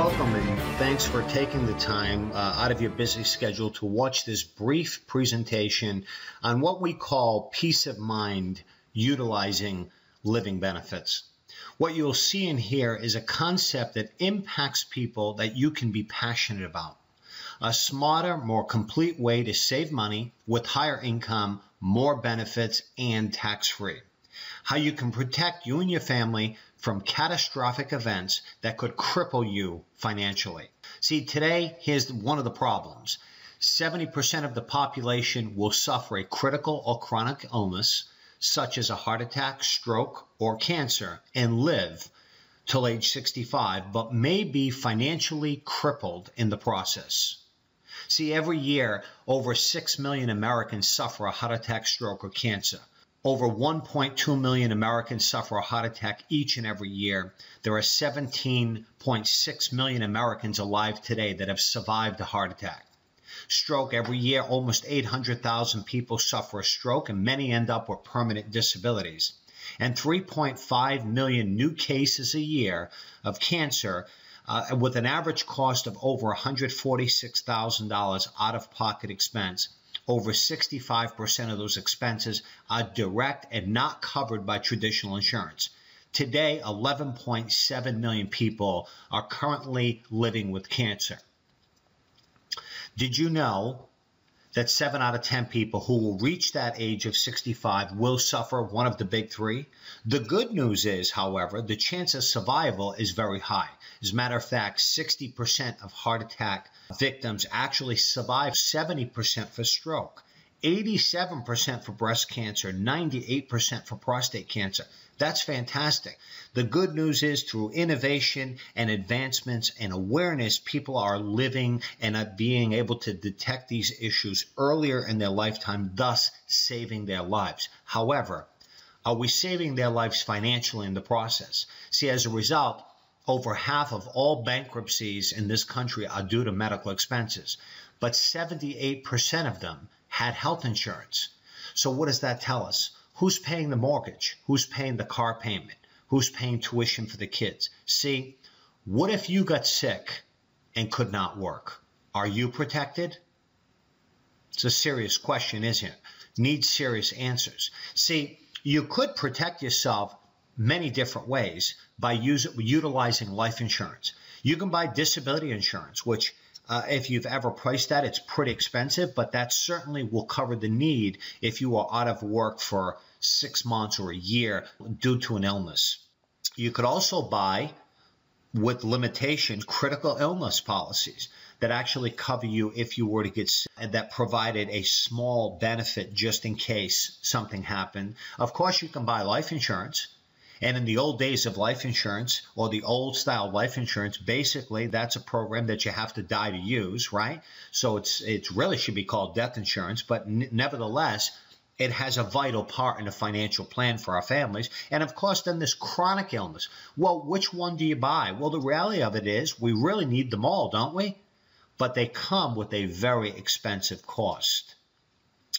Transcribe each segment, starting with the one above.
Welcome and thanks for taking the time out of your busy schedule to watch this brief presentation on what we call peace of mind utilizing living benefits. What you'll see in here is a concept that impacts people that you can be passionate about. A smarter, more complete way to save money with higher income, more benefits, and tax-free. How you can protect you and your family from catastrophic events that could cripple you financially. See, today, here's one of the problems. 70% of the population will suffer a critical or chronic illness, such as a heart attack, stroke, or cancer, and live till age 65, but may be financially crippled in the process. See, every year, over 6 million Americans suffer a heart attack, stroke, or cancer. Over 1.2 million Americans suffer a heart attack each and every year. There are 17.6 million Americans alive today that have survived a heart attack. Stroke, every year, almost 800,000 people suffer a stroke, and many end up with permanent disabilities. And 3.5 million new cases a year of cancer, with an average cost of over $146,000 out-of-pocket expense. Over 65% of those expenses are direct and not covered by traditional insurance. Today, 11.7 million people are currently living with cancer. Did you know that 7 out of 10 people who will reach that age of 65 will suffer one of the big three? The good news is, however, the chance of survival is very high. As a matter of fact, 60% of heart attack victims actually survive, 70% for stroke, 87% for breast cancer, 98% for prostate cancer. That's fantastic. The good news is through innovation and advancements and awareness, people are living and are being able to detect these issues earlier in their lifetime, thus saving their lives. However, are we saving their lives financially in the process? See, as a result, over half of all bankruptcies in this country are due to medical expenses, but 78% of them had health insurance. So what does that tell us? Who's paying the mortgage? Who's paying the car payment? Who's paying tuition for the kids? See, what if you got sick and could not work? Are you protected? It's a serious question, isn't it? Needs serious answers. See, you could protect yourself many different ways by utilizing life insurance. You can buy disability insurance, which if you've ever priced that, it's pretty expensive, but that certainly will cover the need if you are out of work for 6 months or a year due to an illness. You could also buy, with limitation, critical illness policies that actually cover you if you were to get sick, and that provided a small benefit just in case something happened. Of course, you can buy life insurance. And in the old days of life insurance, or the old style life insurance, basically that's a program that you have to die to use, right? So it really should be called death insurance, but nevertheless, it has a vital part in the financial plan for our families. And of course, then this chronic illness. Well, which one do you buy? Well, the reality of it is we really need them all, don't we? But they come with a very expensive cost.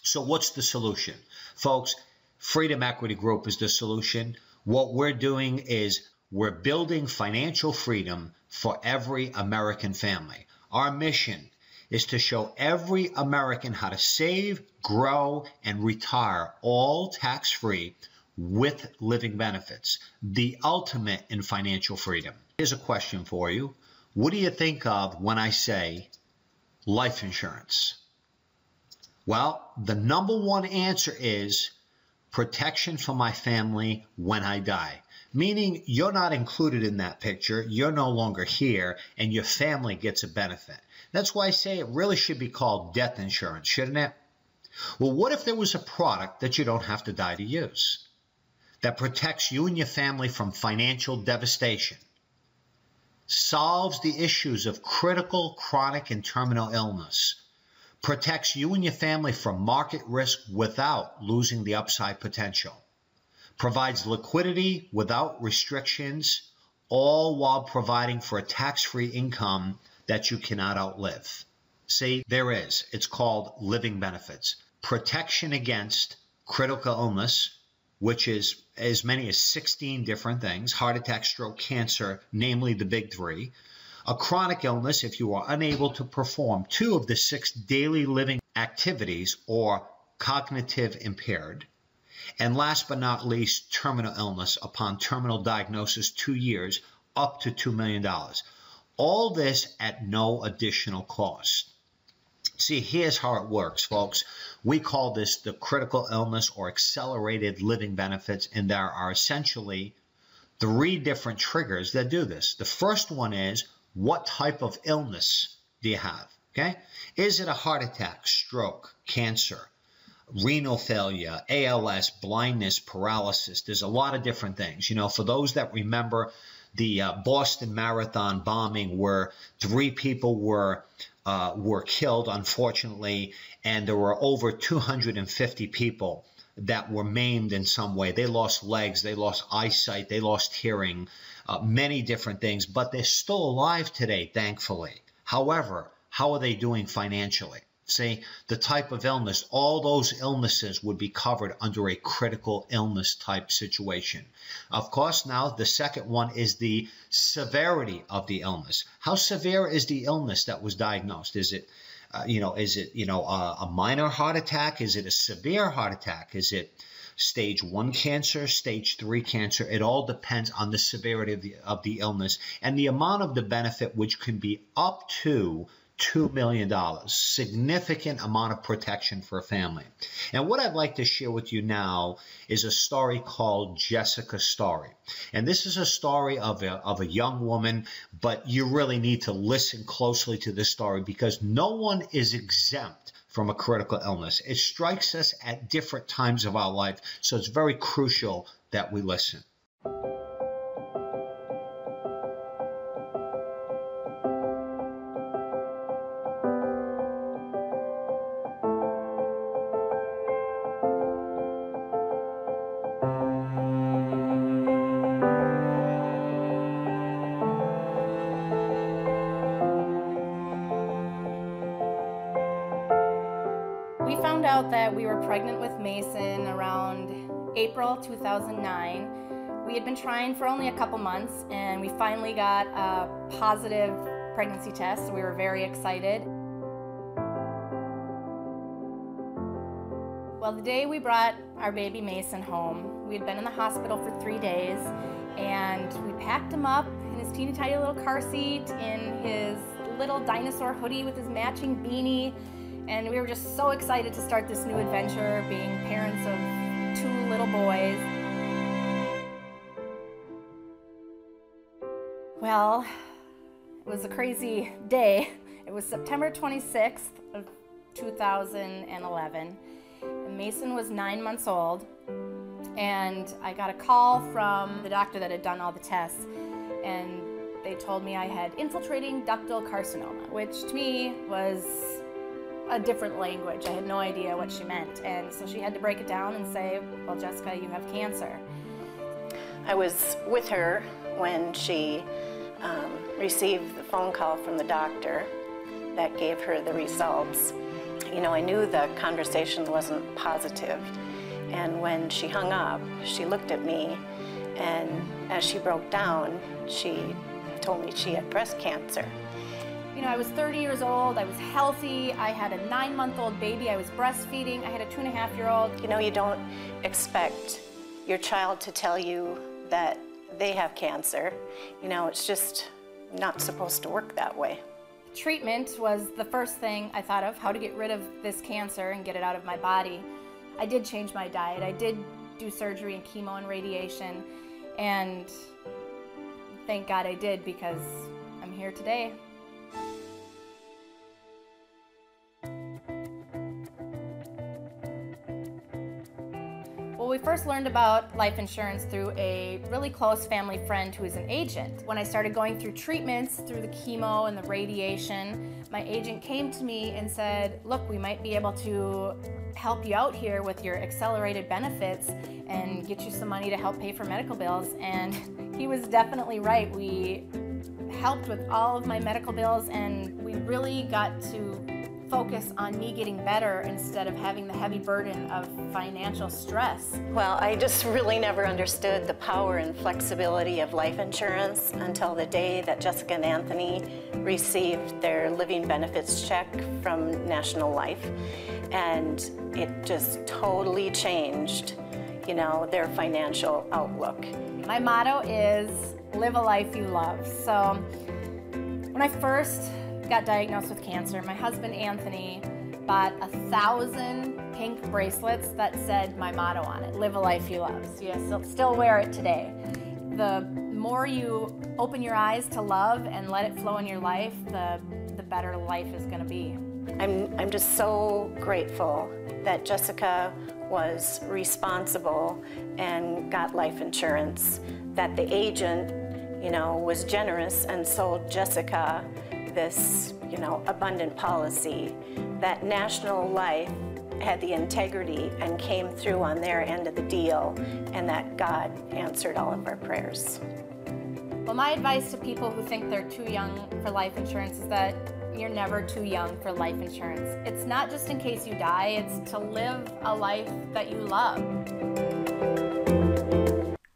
So what's the solution? Folks, Freedom Equity Group is the solution. What we're doing is we're building financial freedom for every American family. Our mission is to show every American how to save, grow, and retire all tax-free with living benefits, the ultimate in financial freedom. Here's a question for you. What do you think of when I say life insurance? Well, the number one answer is protection for my family when I die. Meaning you're not included in that picture, you're no longer here, and your family gets a benefit. That's why I say it really should be called death insurance, shouldn't it? Well, what if there was a product that you don't have to die to use, that protects you and your family from financial devastation, solves the issues of critical, chronic, and terminal illness, protects you and your family from market risk without losing the upside potential, provides liquidity without restrictions, all while providing for a tax-free income that you cannot outlive. See, there is. It's called living benefits. Protection against critical illness, which is as many as 16 different things, heart attack, stroke, cancer, namely the big three. A chronic illness if you are unable to perform 2 of the 6 daily living activities or cognitive impaired. And last but not least, terminal illness upon terminal diagnosis, 2 years, up to $2 million. All this at no additional cost. See, here's how it works, folks. We call this the critical illness or accelerated living benefits, and there are essentially 3 different triggers that do this. The first one is, what type of illness do you have? Okay? Is it a heart attack, stroke, cancer, renal failure, ALS, blindness, paralysis? There's a lot of different things. You know, for those that remember the Boston Marathon bombing, where 3 people were killed, unfortunately, and there were over 250 people that were maimed in some way. They lost legs, they lost eyesight, they lost hearing, many different things, but they're still alive today, thankfully. However, how are they doing financially? See, the type of illness, all those illnesses would be covered under a critical illness type situation. Of course, now the second one is the severity of the illness. How severe is the illness that was diagnosed? Is it, a minor heart attack? Is it a severe heart attack? Is it stage 1 cancer, stage 3 cancer? It all depends on the severity of the illness and the amount of the benefit, which can be up to $2 million, significant amount of protection for a family. And what I'd like to share with you now is a story called Jessica's Story. And this is a story of a young woman, but you really need to listen closely to this story because no one is exempt from a critical illness. It strikes us at different times of our life, so it's very crucial that we listen. We found out that we were pregnant with Mason around April 2009. We had been trying for only a couple months and we finally got a positive pregnancy test. We were very excited. Well, the day we brought our baby Mason home, we had been in the hospital for 3 days and we packed him up in his teeny tiny little car seat, in his little dinosaur hoodie with his matching beanie. And we were just so excited to start this new adventure, being parents of 2 little boys. Well, it was a crazy day. It was September 26th of 2011. And Mason was 9 months old. And I got a call from the doctor that had done all the tests. And they told me I had infiltrating ductal carcinoma, which to me was a different language. I had no idea what she meant, and so she had to break it down and say, well, Jessica, you have cancer. I was with her when she received the phone call from the doctor that gave her the results. You know, I knew the conversation wasn't positive, and when she hung up, she looked at me, and as she broke down, she told me she had breast cancer. You know, I was 30 years old, I was healthy, I had a 9-month-old baby, I was breastfeeding, I had a 2.5-year-old. You know, you don't expect your child to tell you that they have cancer. You know, it's just not supposed to work that way. Treatment was the first thing I thought of, how to get rid of this cancer and get it out of my body. I did change my diet, I did do surgery and chemo and radiation, and thank God I did because I'm here today. Well, we first learned about life insurance through a really close family friend who is an agent. When I started going through treatments, through the chemo and the radiation, my agent came to me and said, look, we might be able to help you out here with your accelerated benefits and get you some money to help pay for medical bills. And he was definitely right. We helped with all of my medical bills and we really got to focus on me getting better instead of having the heavy burden of financial stress. Well, I just really never understood the power and flexibility of life insurance until the day that Jessica and Anthony received their living benefits check from National Life. And it just totally changed, you know, their financial outlook. My motto is live a life you love. So when I first got diagnosed with cancer, my husband Anthony bought 1,000 pink bracelets that said my motto on it, live a life you love. So yes, still wear it today. The more you open your eyes to love and let it flow in your life, the better life is going to be. I'm just so grateful that Jessica was responsible and got life insurance, that the agent, you know, was generous and sold Jessica this, you know, abundant policy, that National Life had the integrity and came through on their end of the deal, and that God answered all of our prayers. Well, my advice to people who think they're too young for life insurance is that you're never too young for life insurance. It's not just in case you die, it's to live a life that you love.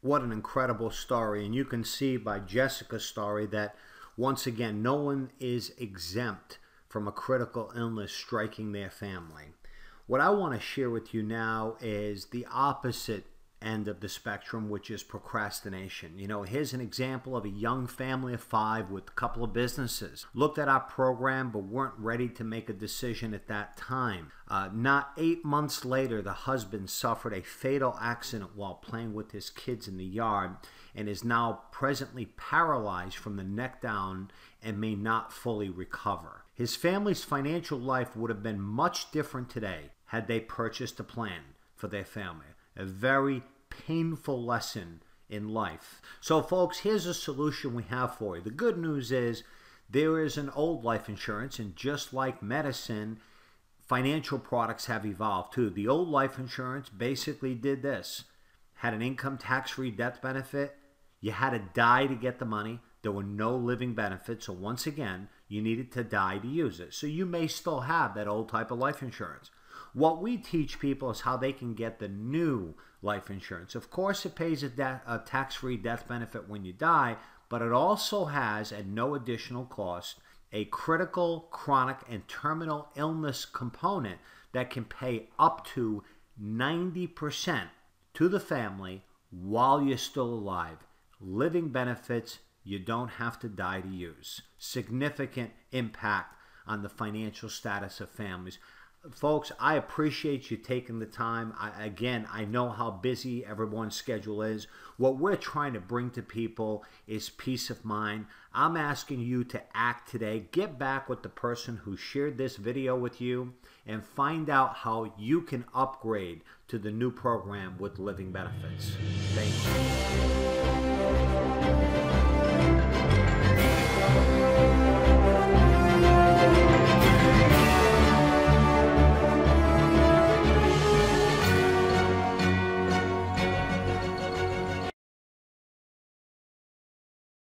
What an incredible story. And you can see by Jessica's story that, once again, no one is exempt from a critical illness striking their family. What I want to share with you now is the opposite end of the spectrum, which is procrastination. You know, here's an example of a young family of 5 with a couple of businesses. Looked at our program but weren't ready to make a decision at that time. Not 8 months later, the husband suffered a fatal accident while playing with his kids in the yard and is now presently paralyzed from the neck down and may not fully recover. His family's financial life would have been much different today had they purchased a plan for their family. A very painful lesson in life. So folks, here's a solution we have for you. The good news is there is an old life insurance, and just like medicine, financial products have evolved too. The old life insurance basically did this. Had an income tax-free death benefit. You had to die to get the money. There were no living benefits. So once again, you needed to die to use it. So you may still have that old type of life insurance. What we teach people is how they can get the new life insurance. Of course, it pays a tax-free death benefit when you die, but it also has, at no additional cost, a critical, chronic, and terminal illness component that can pay up to 90% to the family while you're still alive. Living benefits you don't have to die to use. Significant impact on the financial status of families. Folks, I appreciate you taking the time. I know how busy everyone's schedule is. What we're trying to bring to people is peace of mind. I'm asking you to act today. Get back with the person who shared this video with you and find out how you can upgrade to the new program with living benefits. Thank you.